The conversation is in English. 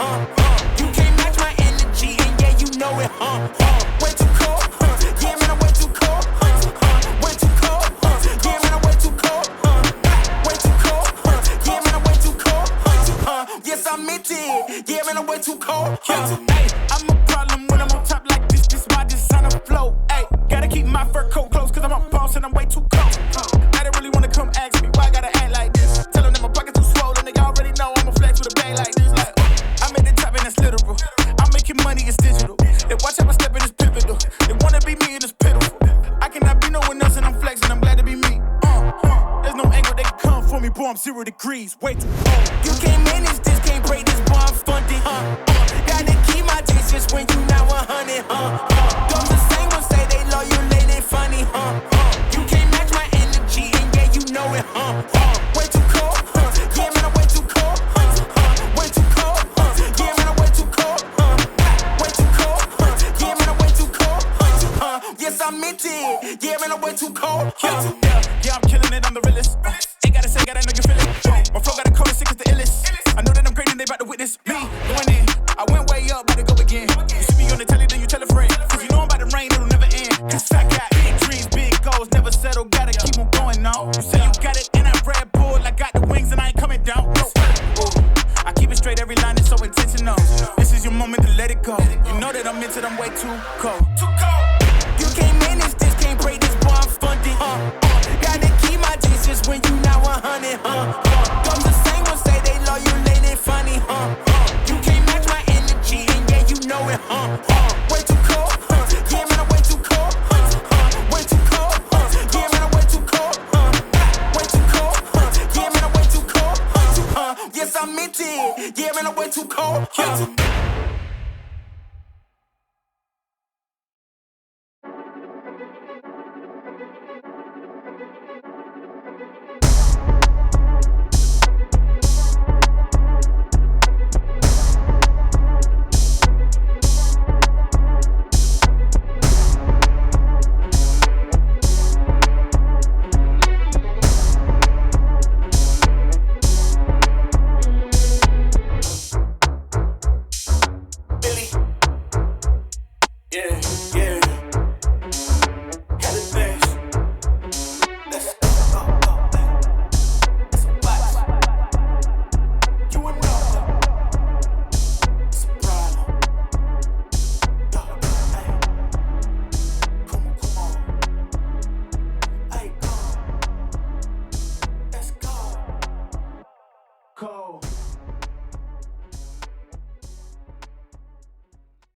You can't match my energy, and yeah, you know it, way too cold, yeah, man, I'm way too cold, way too cold, yeah, man, I'm way too cold, way too cold, yeah, man, I'm way too cold, yes, I meant it, yeah, man, I'm way too cold, hey, I'm a problem when I'm on top like this my designer flow, hey, gotta keep my fur coat close, cause I'm a boss and I'm way too cold, I don't really wanna come ask me why I gotta act like this, tell them that my pockets too swollen, they already know I'ma flex with a bag like this, like, I'm at the top and that's literal, I'm making money, it's digital, they watch how I step in, it's pivotal, they wanna be me and it's pitiful, I cannot be no one else and I'm flexing, I'm glad to be me, there's no angle they can come for me, boy, I'm 0 degrees, way too cold, you can't manage this, can't break this, boy, I'm funded, gotta keep my distance when you not 100, those the same ones say they loyal, they funny, you can't match my energy, and yeah, you know it, way too cold, yeah, man, I'm way too cold, way too cold, yeah, man, I'm way too cold, way too cold, yeah, man, I'm way too cold, yes, I meant it, yeah, man, I'm way too cold, yeah, I'm killing it, I'm the realest, ain't gotta say, gotta know you feel it, my flow got a cold as sick as the illest, I know that I'm great and they about to witness me, going in, I went way up, about to go again, you see me on the telly, then you tell a friend, cause you know I'm about to rain, it'll never end, cause I got big dreams, big goals, never settle, gotta keep them going now, you say you got it in that Red Bull, I got the wings and I ain't coming down, no, I keep it straight, every line is so intentional, this is your moment to let it go, you know that I'm into them way too cold, you can't manage this, can't break this, boy, I'm funded, gotta keep my distance when you not 100, those the same ones say they loyal, they funny, you can't match my energy, and yeah, you know it, way too cold, yeah, man, I'm way too cold, way too cold, yeah, man, I'm way too cold, way too cold, yeah, man, I'm way too cold, yes, I meant it, yeah, man, I'm way too cold, cold.